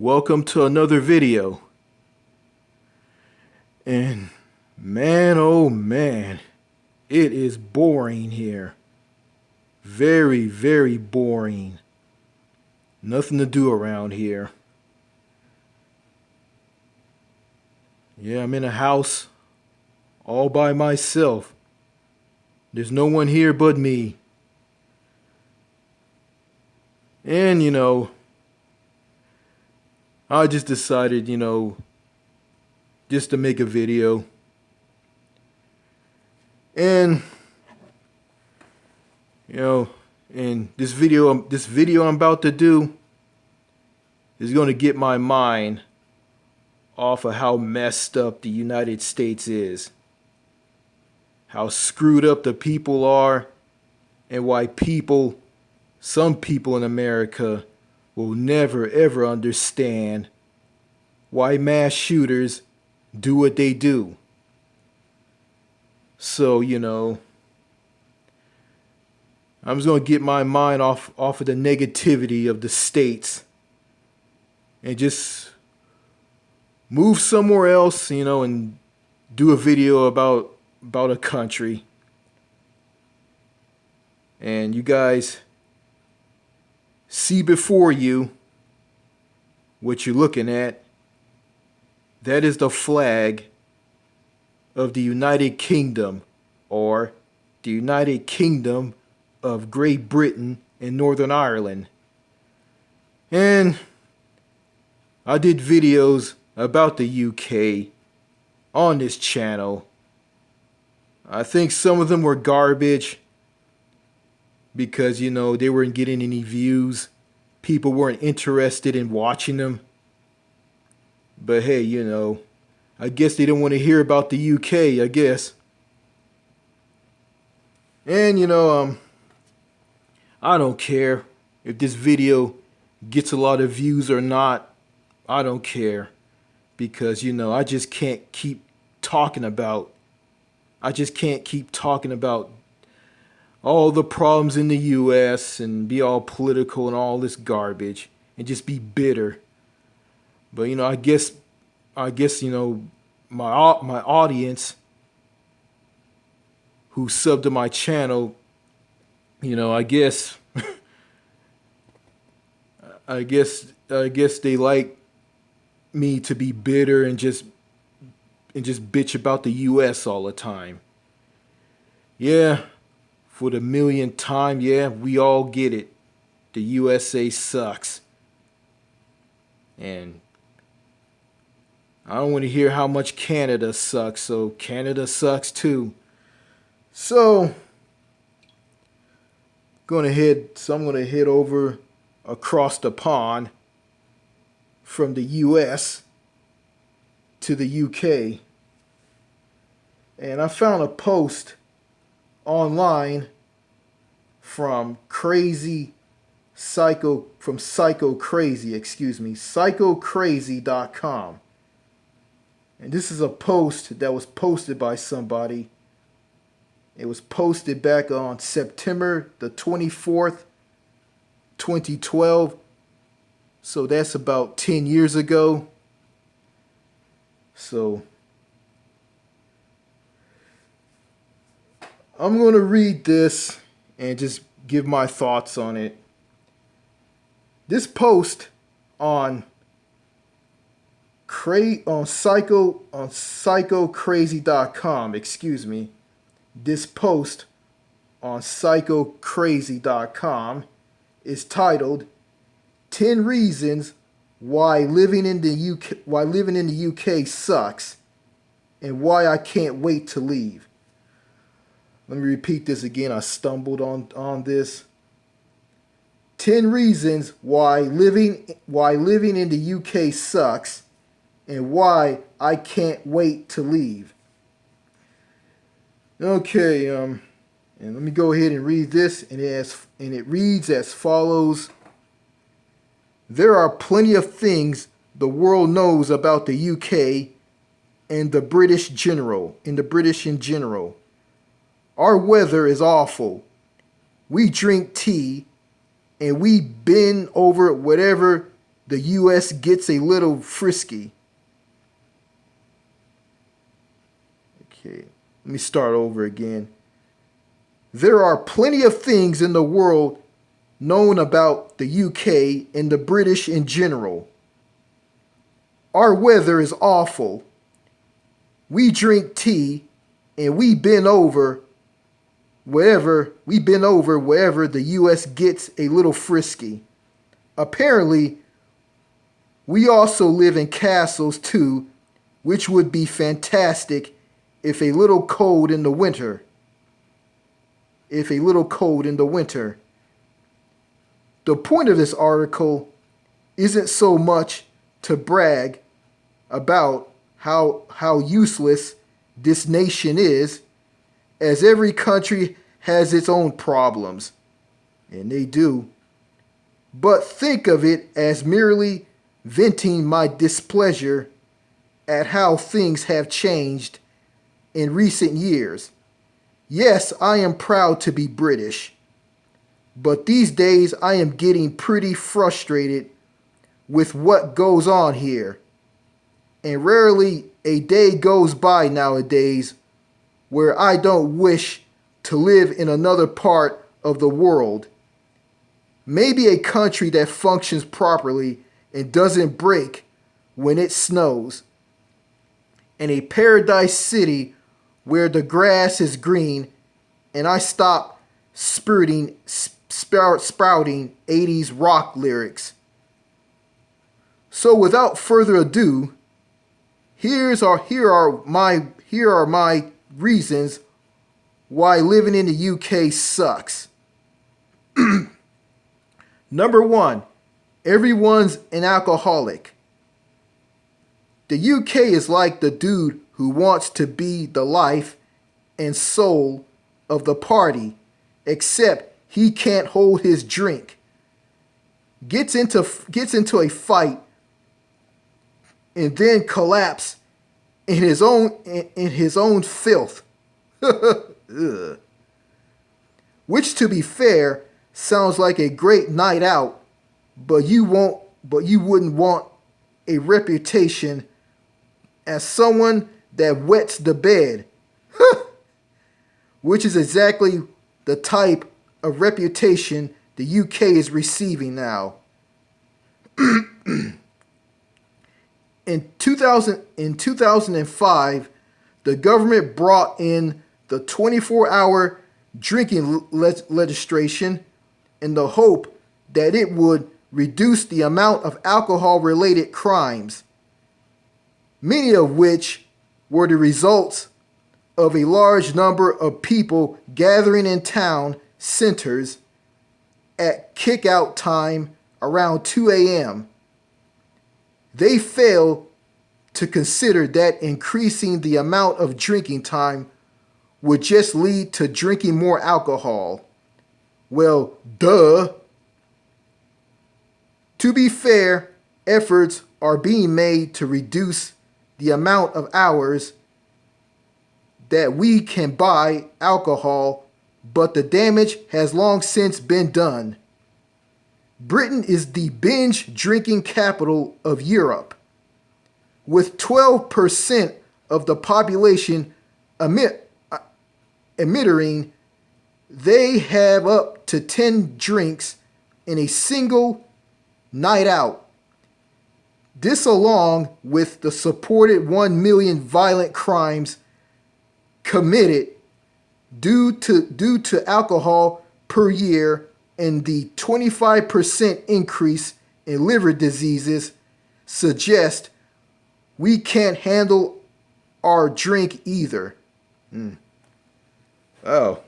Welcome to another video. And man, oh man, it is boring here. Very, very boring. Nothing to do around here. Yeah, I'm in a house all by myself. There's no one here but me. And I just decided, just to make a video. And and this video I'm about to do is going to get my mind off of how messed up the United States is. How screwed up the people are, and why some people in America will never ever understand why mass shooters do what they do. So, I'm just going to get my mind off of the negativity of the states and just move somewhere else, and do a video about a country. And you guys see before you what you're looking at. That is the flag of the United Kingdom, or the United Kingdom of Great Britain and Northern Ireland. And I did videos about the UK on this channel. I think some of them were garbage because, they weren't getting any views. People weren't interested in watching them. But hey, I guess they don't want to hear about the UK, I guess. And, I don't care if this video gets a lot of views or not. I don't care. Because, I just can't keep talking about all the problems in the US and be all political and all this garbage and just be bitter. But I guess my audience who subbed to my channel, I guess I guess they like me to be bitter and just bitch about the US all the time. Yeah, for the millionth time, yeah, we all get it. The USA sucks. And I don't want to hear how much Canada sucks, so Canada sucks too. So I'm gonna head over across the pond from the US to the UK. And I found a post online from PsycholoCrazy.com. And this is a post that was posted by somebody. It was posted back on September the 24th, 2012. So that's about 10 years ago. So I'm going to read this and just give my thoughts on it. This post on PsycholoCrazy.com, this post on PsycholoCrazy.com is titled 10 Reasons Why Living in the UK Sucks and Why I Can't Wait to Leave. Let me repeat this again. I stumbled on this. 10 reasons why living in the UK sucks and why I can't wait to leave. Okay, and let me go ahead and read this, and it reads as follows. There are plenty of things the world knows about the UK and the British in general. Our weather is awful. We drink tea and we bend over whatever the U.S. gets a little frisky. Okay, let me start over again. There are plenty of things in the world known about the UK and the British in general. Our weather is awful. We drink tea and we bend over wherever the US gets a little frisky. Apparently, we also live in castles too, which would be fantastic if a little cold in the winter. The point of this article isn't so much to brag about how useless this nation is, as every country has its own problems, and they do. But think of it as merely venting my displeasure at how things have changed in recent years. Yes, I am proud to be British, but these days I am getting pretty frustrated with what goes on here. And rarely a day goes by nowadays where I don't wish to live in another part of the world. Maybe a country that functions properly and doesn't break when it snows. And a paradise city where the grass is green and I stop sprouting 80s rock lyrics. So without further ado, here are my reasons why living in the UK sucks. Number 1, everyone's an alcoholic. The UK is like the dude who wants to be the life and soul of the party, except he can't hold his drink. Gets into a fight and then collapse in his own filth. Which, to be fair, sounds like a great night out, but you wouldn't want a reputation as someone that wets the bed. Which is exactly the type of reputation the UK is receiving now. In 2005, the government brought in the 24-hour drinking legislation in the hope that it would reduce the amount of alcohol-related crimes, many of which were the results of a large number of people gathering in town centers at kick-out time around 2 a.m. They failed to consider that increasing the amount of drinking time would just lead to drinking more alcohol. Well, duh. To be fair, efforts are being made to reduce the amount of hours that we can buy alcohol, but the damage has long since been done. Britain is the binge drinking capital of Europe, with 12% of the population admitting they have up to 10 drinks in a single night out. This, along with the supported 1 million violent crimes committed due to alcohol per year, and the 25% increase in liver diseases, suggest we can't handle our drink either. Oh,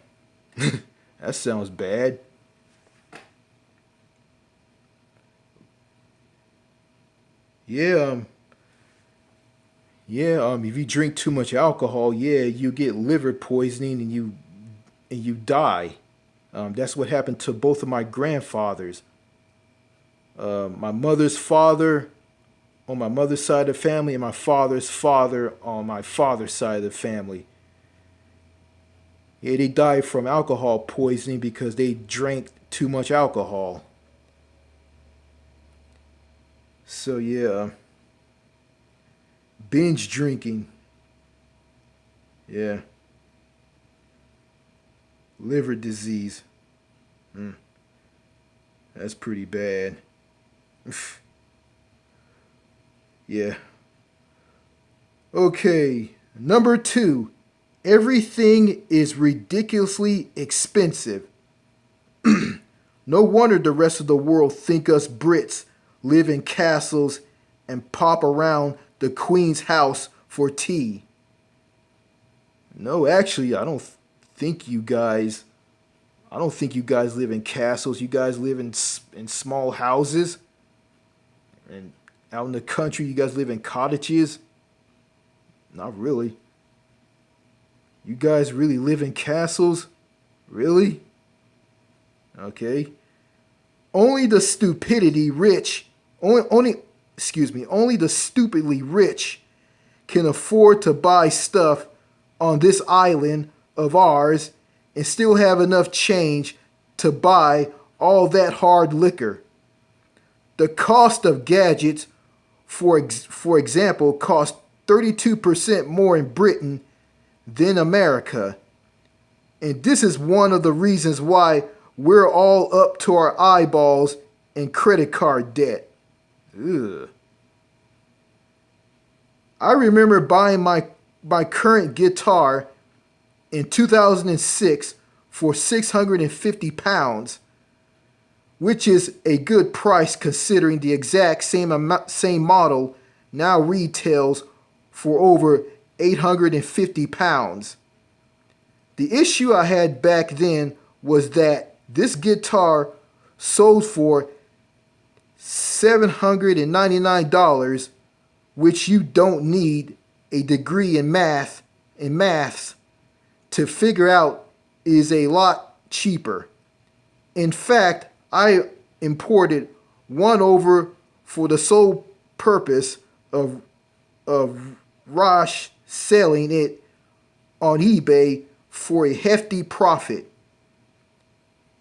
that sounds bad. Yeah, if you drink too much alcohol, you get liver poisoning and you die. That's what happened to both of my grandfathers. My mother's father on my mother's side of the family and my father's father on my father's side of the family. Yeah, they died from alcohol poisoning because they drank too much alcohol. So yeah, binge drinking. Yeah, liver disease. Mm, that's pretty bad. Yeah. Okay, number two. Everything is ridiculously expensive. No wonder the rest of the world think us Brits live in castles and pop around the Queen's house for tea. No, actually, think you guys. I don't think you guys live in castles. You guys live in small houses, and out in the country, you guys live in cottages. Not really. You guys really live in castles? Really? Okay. Only the stupidity rich, only the stupidly rich can afford to buy stuff on this island of ours and still have enough change to buy all that hard liquor. The cost of gadgets, for example, cost 32% more in Britain than America. And this is one of the reasons why we're all up to our eyeballs in credit card debt. Ugh. I remember buying my current guitar in 2006 for £650, which is a good price considering the exact same model now retails for over £850. The issue I had back then was that this guitar sold for $799, which you don't need a degree in maths to figure out is a lot cheaper. In fact, I imported one over for the sole purpose of Rosh selling it on eBay for a hefty profit.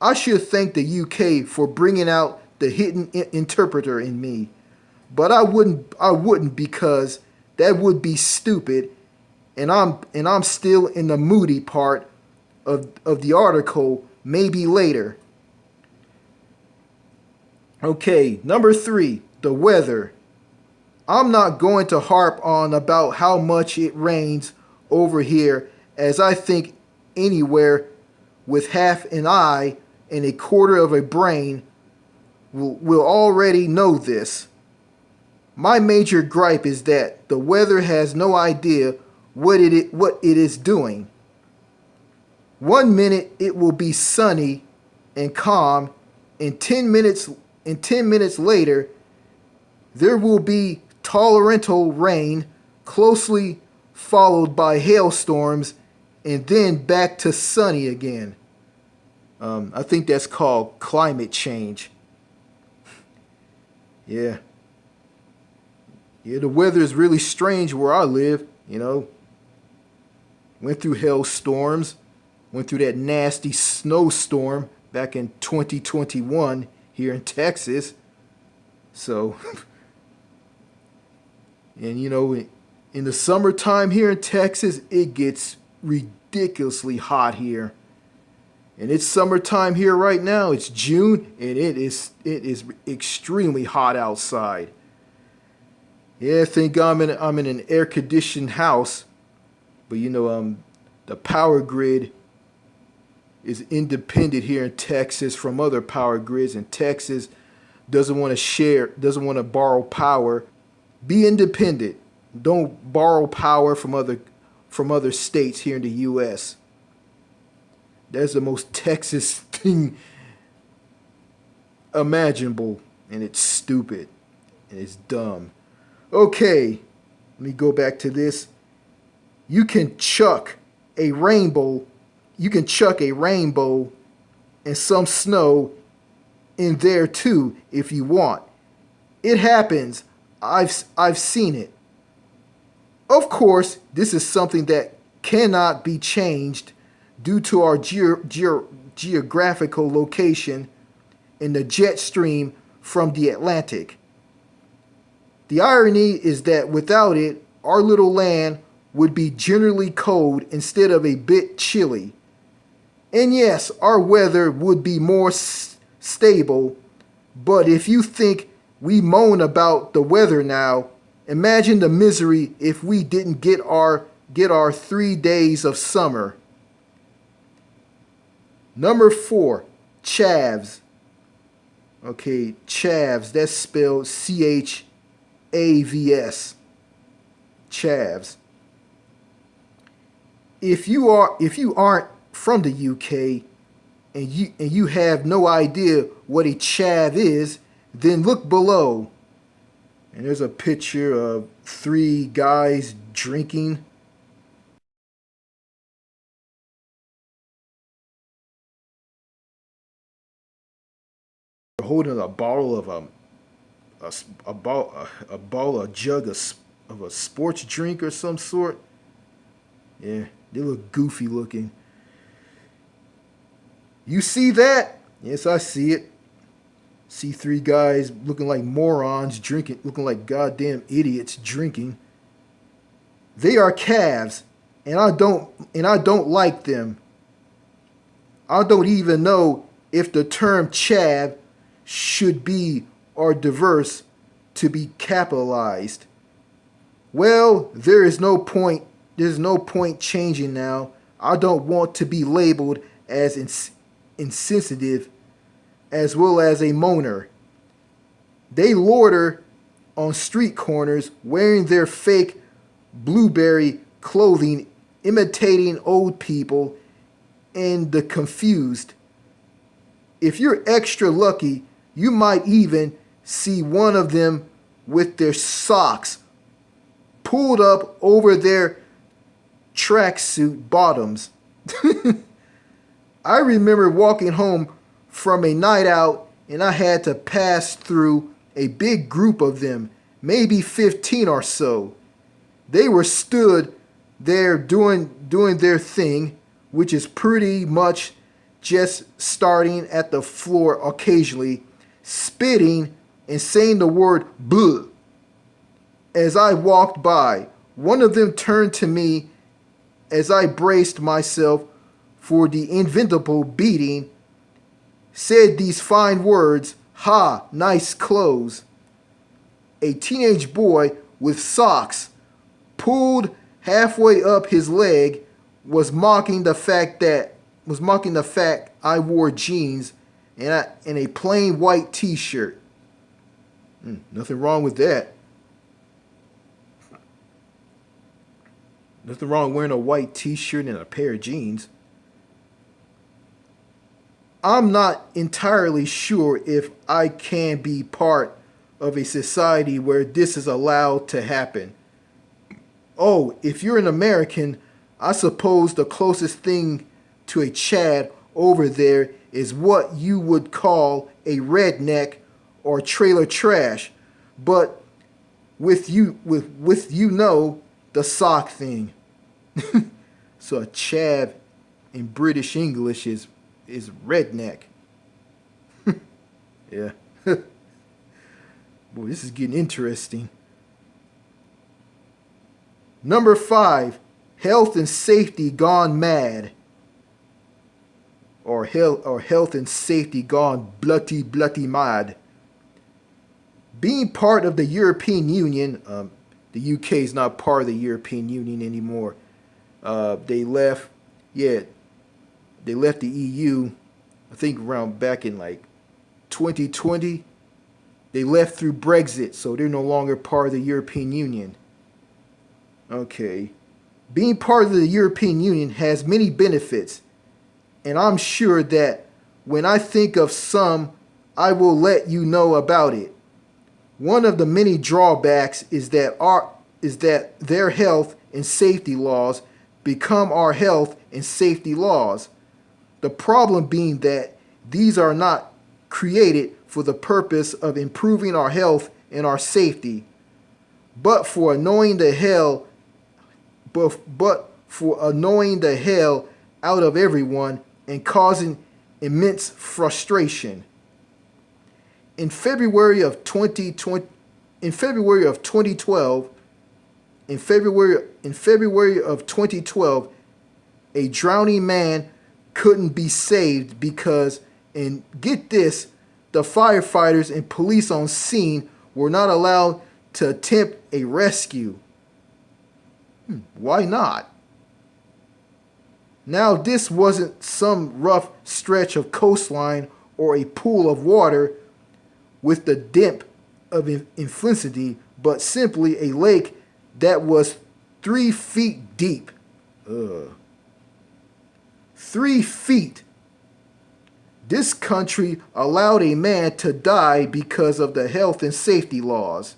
I should thank the UK for bringing out the hidden interpreter in me, but I wouldn't because that would be stupid, and I'm still in the moody part of the article, maybe later. Okay, number three, the weather. I'm not going to harp on about how much it rains over here, as I think anywhere with half an eye and a quarter of a brain will already know this. My major gripe is that the weather has no idea what it is doing. 1 minute it will be sunny and calm, and 10 minutes later there will be torrential rain, closely followed by hailstorms, and then back to sunny again. I think that's called climate change. Yeah. Yeah, the weather is really strange where I live, you know. Went through hailstorms, went through that nasty snowstorm back in 2021 here in Texas. So, and you know, in the summertime here in Texas, it gets ridiculously hot here. And it's summertime here right now. It's June, and it is extremely hot outside. Yeah, I think I'm in an air conditioned house, but you know, the power grid is independent here in Texas from other power grids, and Texas doesn't want to borrow power. Be independent. Don't borrow power from other states here in the U.S. That's the most Texas thing imaginable, and it's stupid, and it's dumb. Okay, let me go back to this. You can chuck a rainbow and some snow in there too if you want. It happens. I've seen it. Of course, this is something that cannot be changed due to our geographical location in the jet stream from the Atlantic. The irony is that without it, our little land would be generally cold instead of a bit chilly. And yes, our weather would be more stable, but if you think we moan about the weather now, imagine the misery if we didn't get our 3 days of summer. Number 4, chavs. Okay, chavs, that's spelled CHAVS. Chavs. If you aren't from the UK and you have no idea what a chav is, then look below. And there's a picture of 3 guys drinking. Holding a bottle of a jug of a sports drink or some sort. Yeah, they look goofy looking. You see that? Yes, I see it. See 3 guys looking like morons drinking, looking like goddamn idiots drinking. They are calves, and I don't like them. I don't even know if the term chav should be or diverse to be capitalized. Well, there's no point changing now. I don't want to be labeled as insensitive as well as a moaner. They loiter on street corners wearing their fake blueberry clothing, imitating old people and the confused. If you're extra lucky, you might even see one of them with their socks pulled up over their tracksuit bottoms. I remember walking home from a night out and I had to pass through a big group of them, maybe 15 or so. They were stood there doing their thing, which is pretty much just starting at the floor occasionally, spitting and saying the word bleh. As I walked by, one of them turned to me as I braced myself for the inevitable beating, said these fine words, "Ha, nice clothes." A teenage boy with socks pulled halfway up his leg was mocking the fact I wore jeans and a plain white t-shirt. Nothing wrong with that. Nothing wrong wearing a white t-shirt and a pair of jeans. I'm not entirely sure if I can be part of a society where this is allowed to happen. Oh, if you're an American, I suppose the closest thing to a Chad over there is what you would call a redneck or trailer trash, but with the sock thing. So a chav in British English is redneck. Yeah. Boy, this is getting interesting. Number 5, health and safety gone mad. Or health and safety gone bloody mad. Being part of the European Union, the UK is not part of the European Union anymore. They left the EU, I think around back in like 2020. They left through Brexit, so they're no longer part of the European Union. Okay. Being part of the European Union has many benefits, and I'm sure that when I think of some, I will let you know about it. One of the many drawbacks is that their health and safety laws become our health and safety laws. The problem being that these are not created for the purpose of improving our health and our safety, but for annoying the hell out of everyone and causing immense frustration. In February of 2020, in February of 2012, in February of 2012, a drowning man couldn't be saved because, and get this, the firefighters and police on scene were not allowed to attempt a rescue. Why not? Now, this wasn't some rough stretch of coastline or a pool of water with the depth of infinity, but simply a lake that was 3 feet deep. 3 feet. This country allowed a man to die because of the health and safety laws.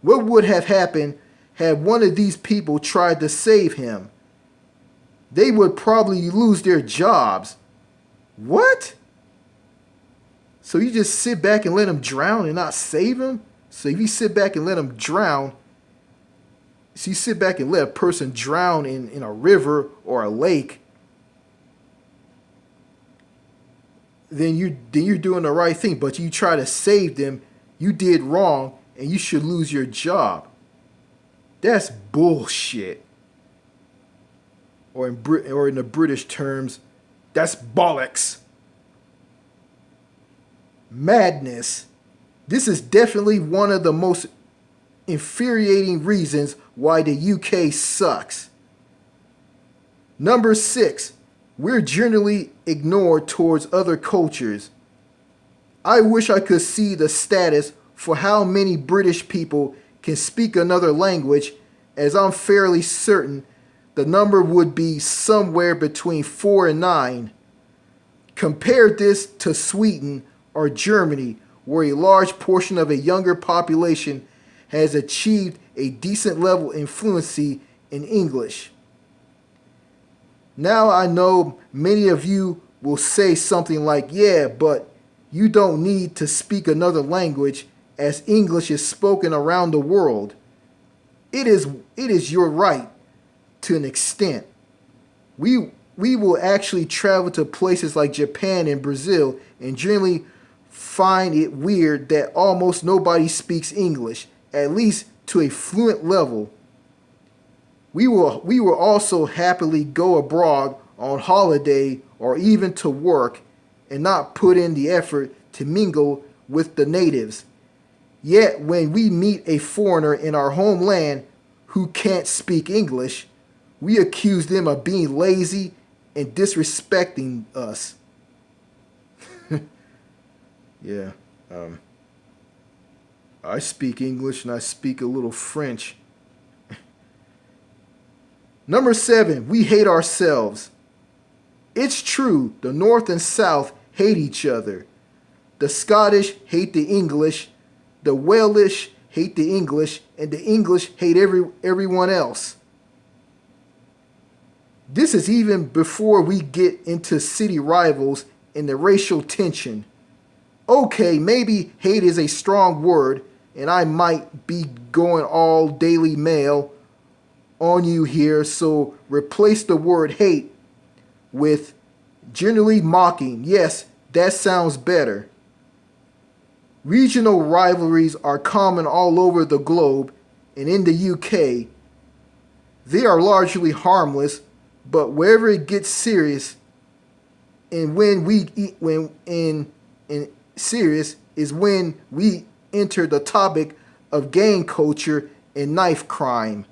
What would have happened had one of these people tried to save him? They would probably lose their jobs. What? So you just sit back and let him drown and not save him? So if you sit back and let him drown, so you sit back and let a person drown in a river or a lake, then you're doing the right thing. But you try to save them, you did wrong, and you should lose your job. That's bullshit. Or in the British terms, that's bollocks. Madness. This is definitely one of the most infuriating reasons why the UK sucks. Number 6, we're generally ignored towards other cultures. I wish I could see the status for how many British people can speak another language, as I'm fairly certain the number would be somewhere between 4 and 9. Compare this to Sweden or Germany, where a large portion of a younger population has achieved a decent level of fluency in English. Now I know many of you will say something like, yeah, but you don't need to speak another language as English is spoken around the world. It is your right to an extent. We will actually travel to places like Japan and Brazil and generally find it weird that almost nobody speaks English, at least to a fluent level. We will also happily go abroad on holiday or even to work and not put in the effort to mingle with the natives. Yet when we meet a foreigner in our homeland who can't speak English, we accuse them of being lazy and disrespecting us. Yeah, I speak English and I speak a little French. Number 7, we hate ourselves. It's true, the North and South hate each other. The Scottish hate the English, the Welsh hate the English, and the English hate everyone else. This is even before we get into city rivals and the racial tension. Okay, maybe hate is a strong word, and I might be going all Daily Mail on you here, so replace the word hate with generally mocking. Yes, that sounds better. Regional rivalries are common all over the globe, and in the UK, they are largely harmless, but wherever it gets serious, and serious is when we enter the topic of gang culture and knife crime.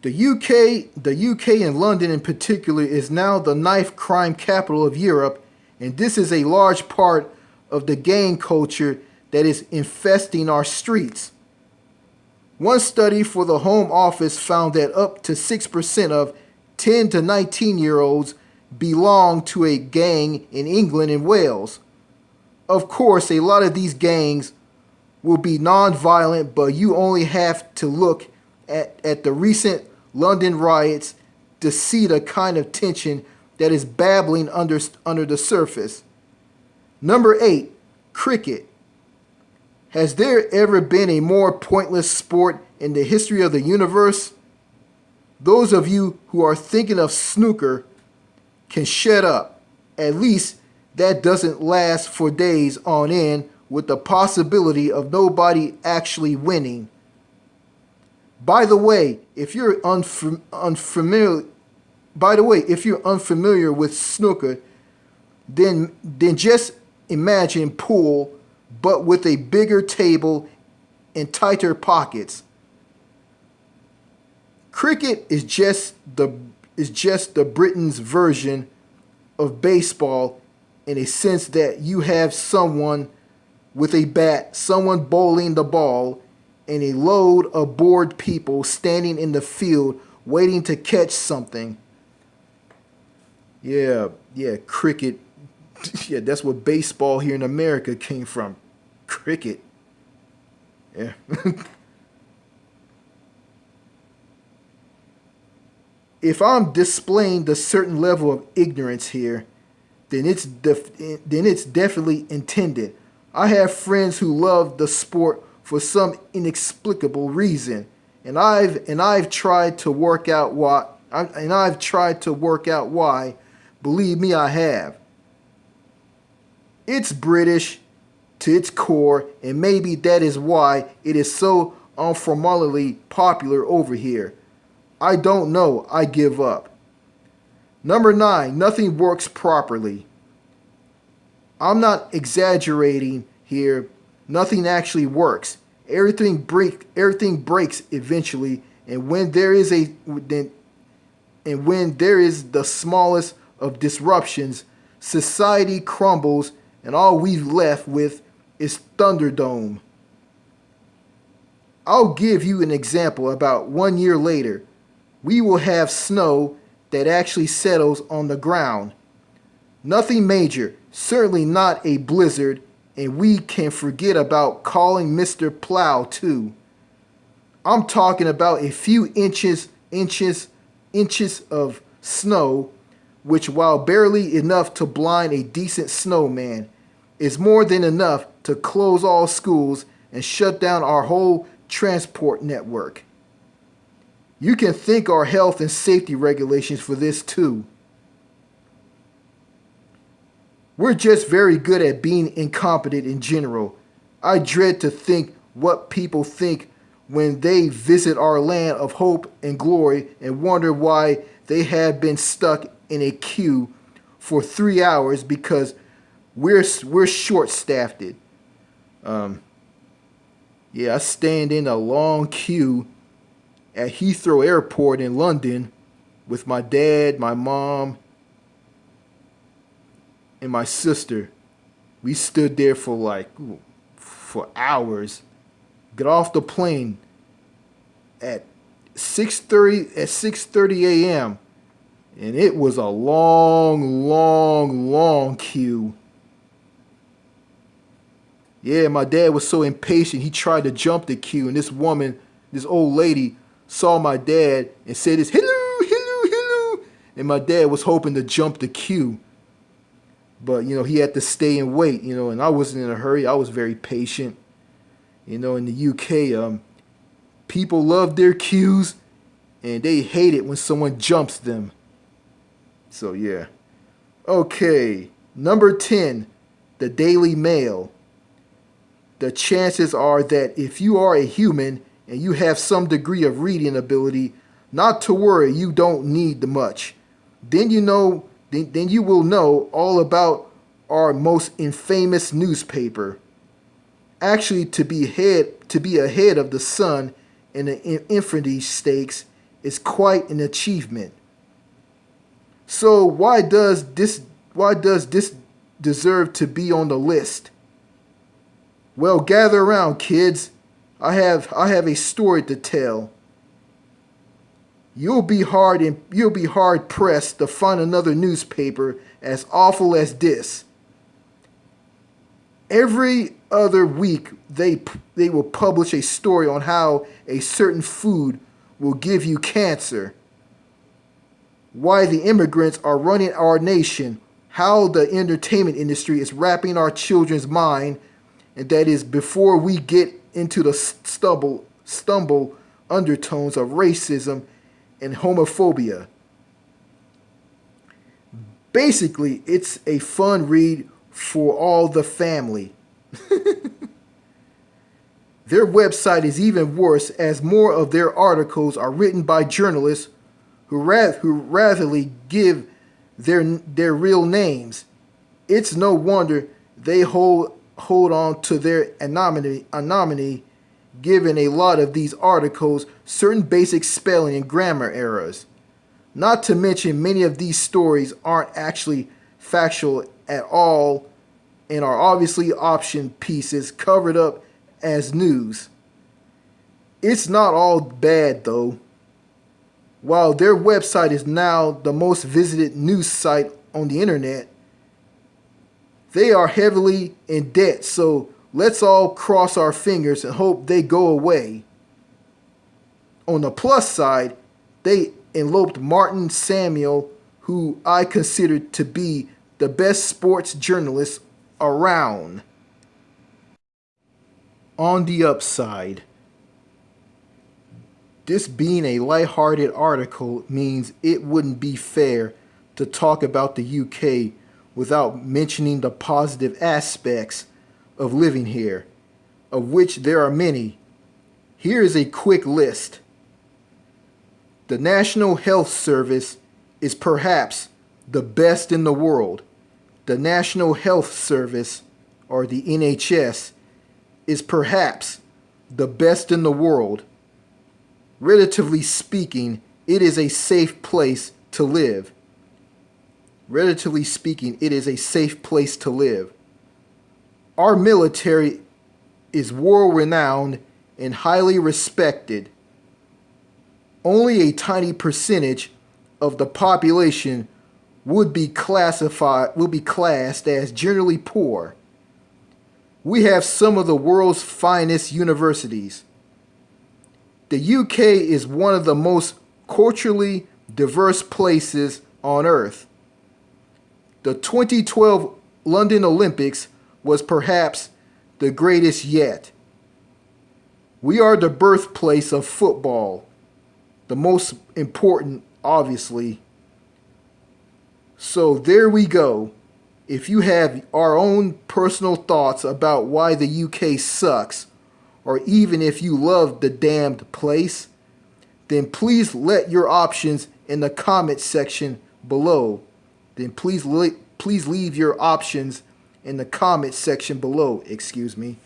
The UK and London in particular is now the knife crime capital of Europe, and this is a large part of the gang culture that is infesting our streets. One study for the Home Office found that up to 6% of 10 to 19-year-olds belong to a gang in England and Wales. Of course, a lot of these gangs will be non-violent, but you only have to look at the recent London riots to see the kind of tension that is babbling under the surface. Number 8, cricket. Has there ever been a more pointless sport in the history of the universe? Those of you who are thinking of snooker can shut up. At least that doesn't last for days on end with the possibility of nobody actually winning. By the way, if you're unfamiliar, with snooker, then just imagine pool, but with a bigger table and tighter pockets. Cricket is just the Britain's version of baseball, in a sense that you have someone with a bat, someone bowling the ball, and a load of bored people standing in the field waiting to catch something. Yeah, cricket. Yeah, that's what baseball here in America came from. Cricket. Yeah. If I'm displaying the certain level of ignorance here, then it's definitely intended. I have friends who love the sport for some inexplicable reason, and I've tried to work out why. Believe me, I have. It's British to its core, and maybe that is why it is so unformally popular over here. I don't know. I give up. Number 9, nothing works properly. I'm not exaggerating here. Nothing actually works. Everything breaks eventually, and when there is the smallest of disruptions, society crumbles, and all we've left with is Thunderdome. I'll give you an example. About 1 year later, we will have snow that actually settles on the ground. Nothing major, certainly not a blizzard, and we can forget about calling Mr. Plow too. I'm talking about a few inches of snow, which, while barely enough to blind a decent snowman, is more than enough to close all schools and shut down our whole transport network. You can thank our health and safety regulations for this too. We're just very good at being incompetent in general. I dread to think what people think when they visit our land of hope and glory and wonder why they have been stuck in a queue for 3 hours because we're short-staffed. I stand in a long queue at Heathrow Airport in London with my dad, my mom, and my sister. We stood there for hours. Get off the plane at 6:30 a.m. and it was a long queue. Yeah, my dad was so impatient he tried to jump the queue, and this old lady, saw my dad and said this, hello, and my dad was hoping to jump the queue. But, he had to stay and wait, and I wasn't in a hurry. I was very patient. In the UK, people love their queues, and they hate it when someone jumps them. So, yeah. Okay, number 10, the Daily Mail. The chances are that if you are a human and you have some degree of reading ability, not to worry, you don't need much. Then you will know all about our most infamous newspaper. Actually, to be ahead of the sun in the infinity stakes is quite an achievement. So why does this deserve to be on the list? Well, gather around, kids. I have a story to tell. You'll be hard pressed to find another newspaper as awful as this. Every other week, they will publish a story on how a certain food will give you cancer, why the immigrants are running our nation, how the entertainment industry is wrapping our children's mind, and that is before we get into the stumble undertones of racism and homophobia. Basically, it's a fun read for all the family. Their website is even worse as more of their articles are written by journalists who ratherly give their real names. It's no wonder they hold on to their anonymity, given a lot of these articles certain basic spelling and grammar errors. Not to mention, many of these stories aren't actually factual at all and are obviously option pieces covered up as news. It's not all bad though. While their website is now the most visited news site on the internet, they are heavily in debt, so let's all cross our fingers and hope they go away. On the plus side, they eloped Martin Samuel, who I considered to be the best sports journalist around. On the upside, this being a lighthearted article means it wouldn't be fair to talk about the UK without mentioning the positive aspects of living here, of which there are many. Here is a quick list. The National Health Service is perhaps the best in the world. The National Health Service, or the NHS, is perhaps the best in the world. Relatively speaking, it is a safe place to live. Relatively speaking, it is a safe place to live. Our military is world-renowned and highly respected. Only a tiny percentage of the population would be classed as generally poor. We have some of the world's finest universities. The UK is one of the most culturally diverse places on earth. The 2012 London Olympics was perhaps the greatest yet. We are the birthplace of football, the most important, obviously. So there we go. If you have our own personal thoughts about why the UK sucks, or even if you love the damned place, then please let your options in the comment section below. Then please leave your options in the comment section below. Excuse me.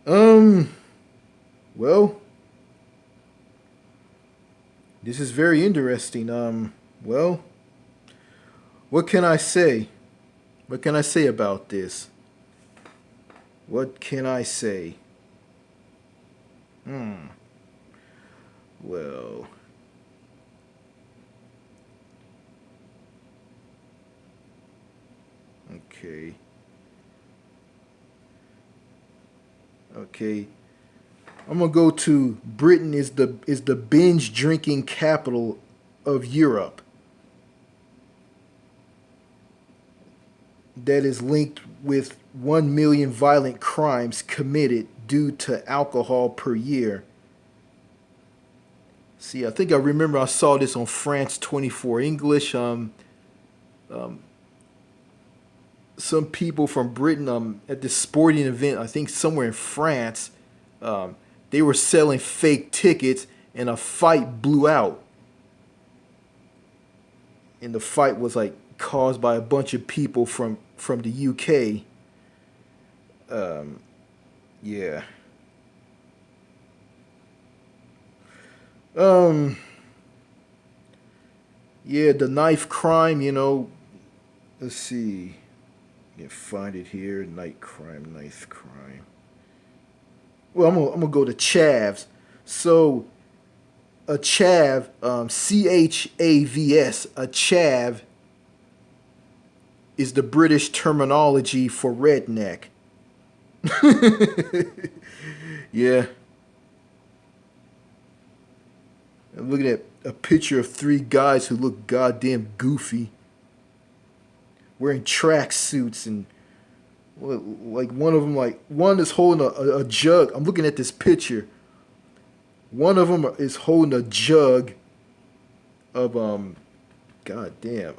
Well, this is very interesting. Well, what can I say? What can I say about this? What can I say? Well, okay. Okay. I'm gonna go to Britain is the binge drinking capital of Europe. That is linked with 1 million violent crimes committed due to alcohol per year. See, I think I remember I saw this on France 24 English. Some people from Britain at this sporting event, I think somewhere in France, they were selling fake tickets and a fight blew out. And the fight was like caused by a bunch of people from the UK. Yeah. Yeah, the knife crime, let's see. I can find it here. Knife crime. Well, I'm gonna go to chavs. So a chav, CHAVS, a chav is the British terminology for redneck. Yeah. I'm looking at a picture of 3 guys who look goddamn goofy, wearing track suits, and like one of them, like one is holding a jug. I'm looking at this picture. One of them is holding a jug of goddamn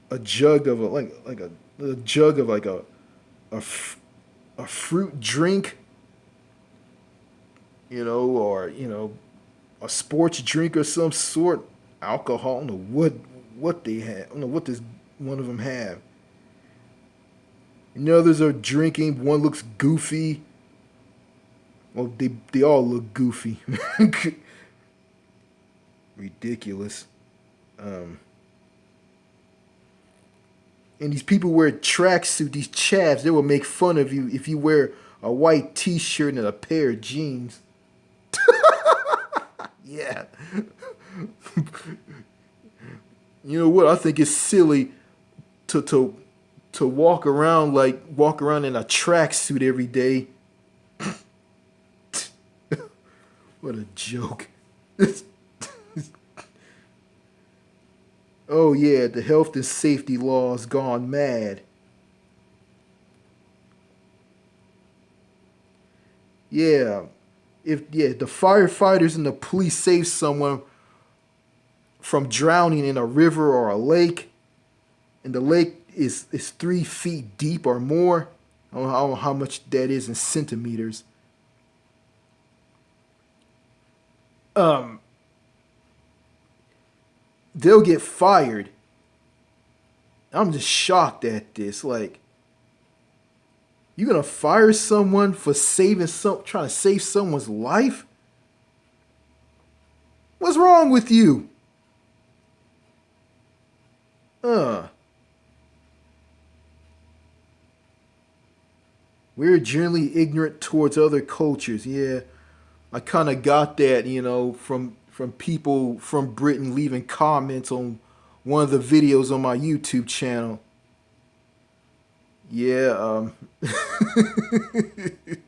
a jug of a jug of like a a, f- a fruit drink, or a sports drink or some sort, alcohol. I don't know what they have. I don't know what this one of them have. And the others are drinking. One looks goofy. Well, they all look goofy. Ridiculous. Um, and these people wear tracksuit. These chavs, they will make fun of you if you wear a white T-shirt and a pair of jeans. Yeah. You know what? I think it's silly to to to walk around in a tracksuit every day. What a joke. Oh yeah, the health and safety laws gone mad. Yeah, if the firefighters and the police save someone from drowning in a river or a lake, and the lake is 3 feet deep or more, I don't know how much that is in centimeters. Um, they'll get fired. I'm just shocked at this. Like, you gonna fire someone for trying to save someone's life? What's wrong with you? Uh, we're generally ignorant towards other cultures. Yeah, I kind of got that, from people from Britain leaving comments on one of the videos on my YouTube channel. Yeah,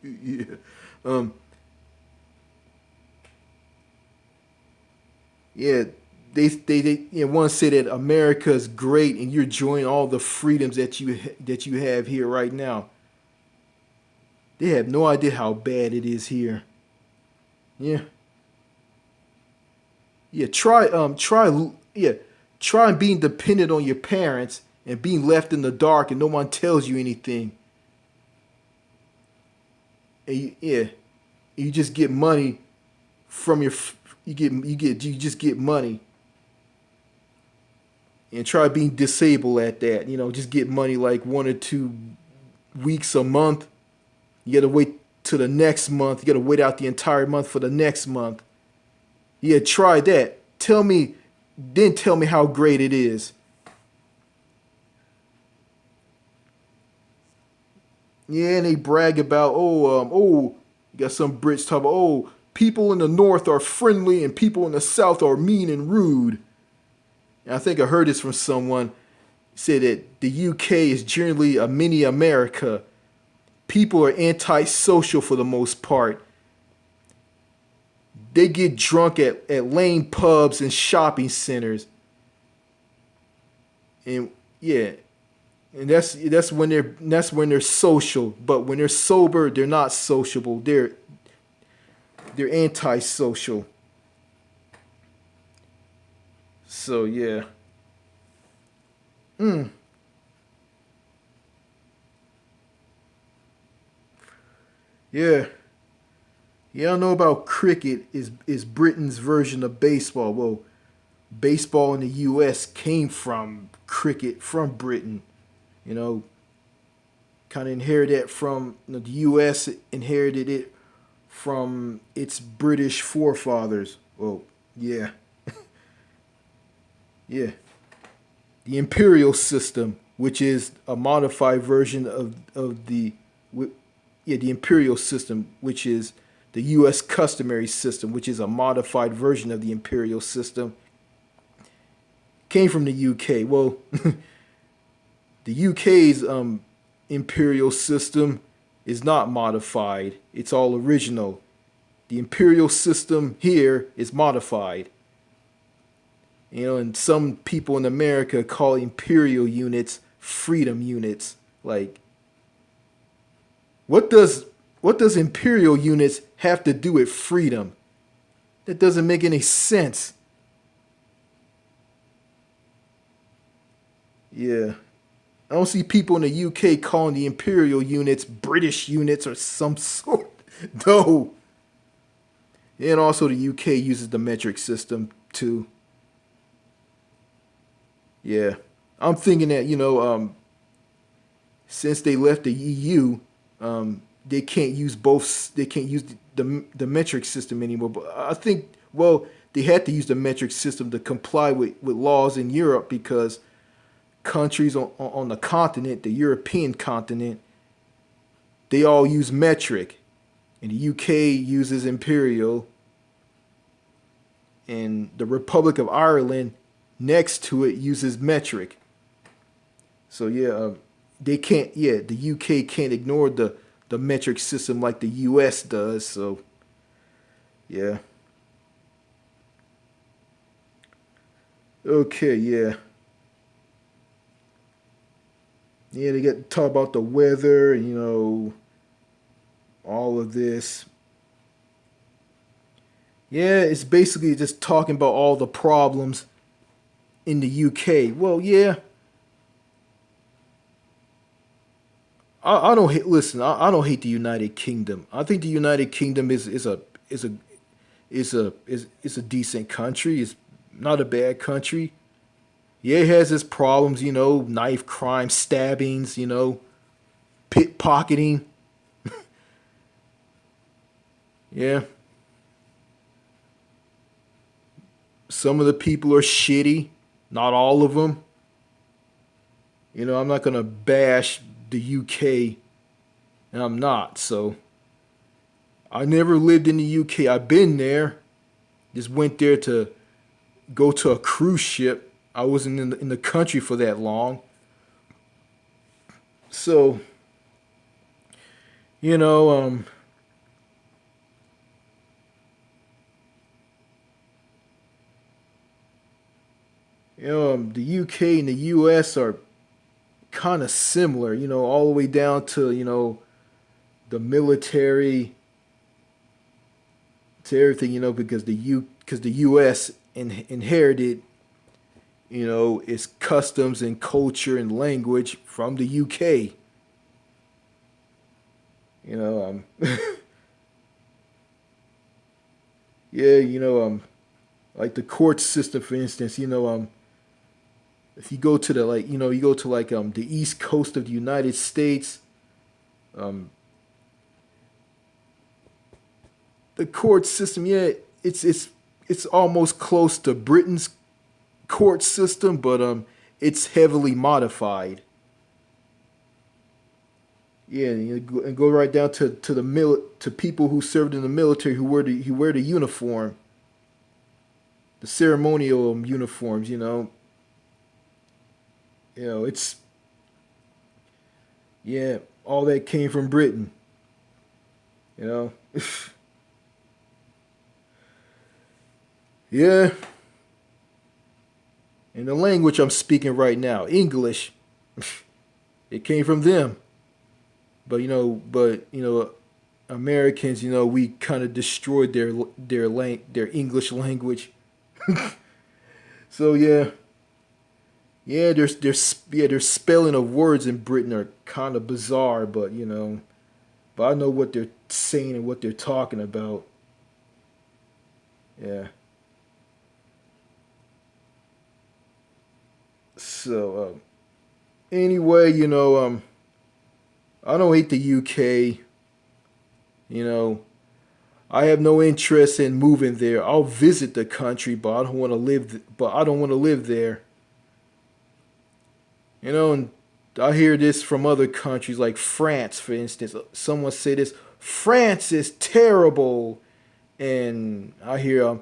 yeah, um, yeah. Want to say that America is great and you're enjoying all the freedoms that you have here right now. They have no idea how bad it is here. Yeah, yeah. Try being dependent on your parents and being left in the dark and no one tells you anything. And you just get money from you just get money and try being disabled at that. Just get money like 1 or 2 weeks a month. You gotta wait to the next month. You gotta wait out the entire month for the next month. Yeah, try that. Tell me how great it is. Yeah, and they brag about, you got some Brits talk about, people in the north are friendly and people in the south are mean and rude. And I think I heard this from someone said that the UK is generally a mini America. People are antisocial for the most part. They get drunk at lane pubs and shopping centers. And yeah, and that's when they're social. But when they're sober, they're not sociable. They're antisocial. So yeah. Mm, yeah. Yeah, I don't know about cricket is Britain's version of baseball. Well, baseball in the US came from cricket from Britain. You know, kind of inherited it from the US inherited it from its British forefathers. Well, yeah. Yeah. The imperial system, which is a modified version of the imperial system, which is the U.S. customary system, which is a modified version of the imperial system, came from the U.K. Well, the U.K.'s imperial system is not modified; it's all original. The imperial system here is modified. And some people in America call imperial units freedom units. Like, what does imperial units have to do with freedom? That doesn't make any sense. Yeah. I don't see people in the UK calling the imperial units British units or some sort. No. And also the UK uses the metric system too. Yeah. I'm thinking that, since they left the EU, they can't use both. They can't use the metric system anymore. But I think, well, they had to use the metric system to comply with laws in Europe because countries on the continent, the European continent, they all use metric, and the UK uses imperial, and the Republic of Ireland next to it uses metric. So yeah, they can't. Yeah, the UK can't ignore the metric system like the US does. So yeah. Okay. Yeah. Yeah. They get to talk about the weather. All of this. Yeah, it's basically just talking about all the problems in the UK. Well, yeah, I don't hate. Listen, I don't hate the United Kingdom. I think the United Kingdom is a is a decent country. It's not a bad country. Yeah, it has its problems. Knife crime, stabbings. Pickpocketing. Yeah, some of the people are shitty. Not all of them. I'm not gonna bash the UK, and I'm not. So I never lived in the UK. I've been there. Just went there to go to a cruise ship. I wasn't in the country for that long. So, you know, um, the UK and the US are kind of similar. All the way down to the military to everything. Because the US inherited its customs and culture and language from the UK. You know, yeah, like the court system, for instance. If you go to the like, you go to like the east coast of the United States, um, the court system, yeah, it's almost close to Britain's court system, but it's heavily modified. Yeah, and go right down to people who served in the military who wear the uniform, the ceremonial uniforms. It's yeah, all that came from Britain. You know, yeah, and the language I'm speaking right now, English, it came from them. But Americans, we kind of destroyed their English language. So yeah, yeah, their spelling of words in Britain are kind of bizarre, but I know what they're saying and what they're talking about. Yeah. So anyway, I don't hate the UK. You know, I have no interest in moving there. I'll visit the country, but I don't want to live. But I don't want to live there. And I hear this from other countries like France, for instance. Someone say this: France is terrible, and I hear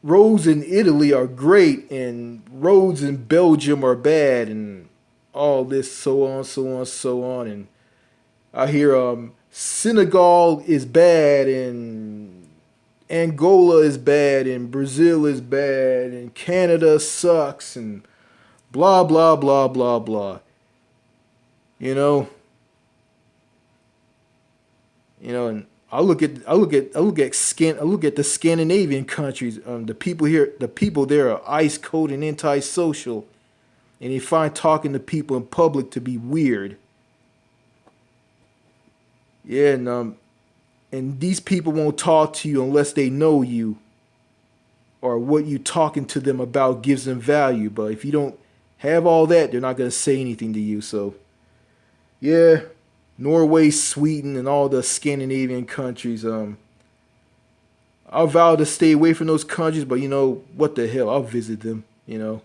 roads in Italy are great, and roads in Belgium are bad, and all this, so on, so on, so on, and I hear Senegal is bad, and Angola is bad, and Brazil is bad, and Canada sucks, and blah blah blah blah blah. You know, and I look at the Scandinavian countries. The people there are ice cold and antisocial, and they find talking to people in public to be weird. Yeah, and these people won't talk to you unless they know you or what you talking to them about gives them value. But if you don't have all that, they're not gonna say anything to you. So yeah, Norway, Sweden, and all the Scandinavian countries. I'll vow to stay away from those countries, but you know what the hell? I'll visit them. You know,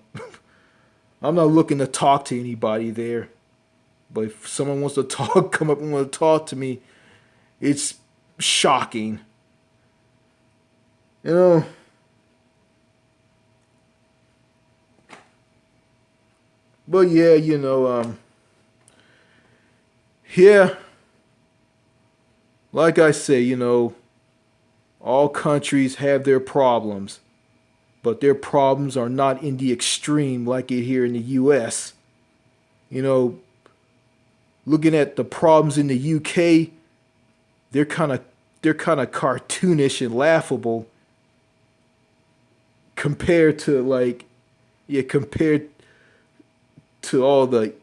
I'm not looking to talk to anybody there. But if someone wants to talk, come up and want to talk to me, it's shocking. You know. But yeah, yeah, like I say, all countries have their problems, but their problems are not in the extreme like it here in the US. You know, looking at the problems in the UK, they're kind of they're kind of cartoonish and laughable compared to compared to all the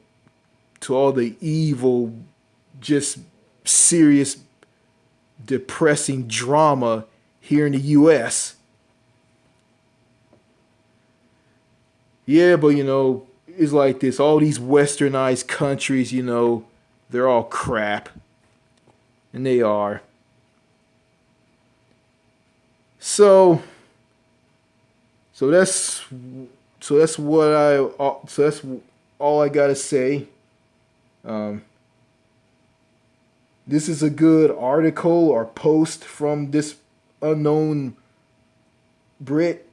evil, just serious, depressing drama here in the US. Yeah, but it's like this. All these westernized countries, they're all crap. And they are. So so that's so that's all I gotta say. Um, this is a good article or post from this unknown Brit,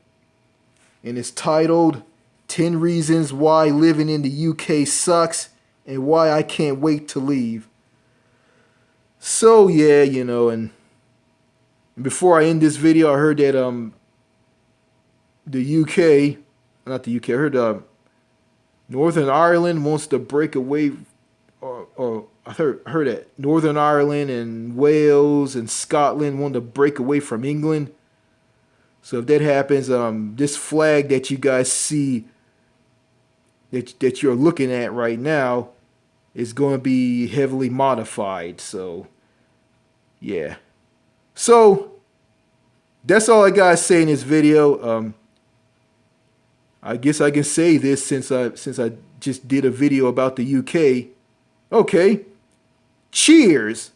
and it's titled 10 Reasons Why Living in the UK Sucks and Why I Can't Wait to Leave. So yeah, and before I end this video, I heard that the UK, not the UK, I heard Northern Ireland wants to break away, or I heard that Northern Ireland and Wales and Scotland want to break away from England. So if that happens, this flag that you guys see, that you're looking at right now, is going to be heavily modified. So yeah. So that's all I gotta say in this video. I guess I can say this since I just did a video about the UK. Okay. Cheers.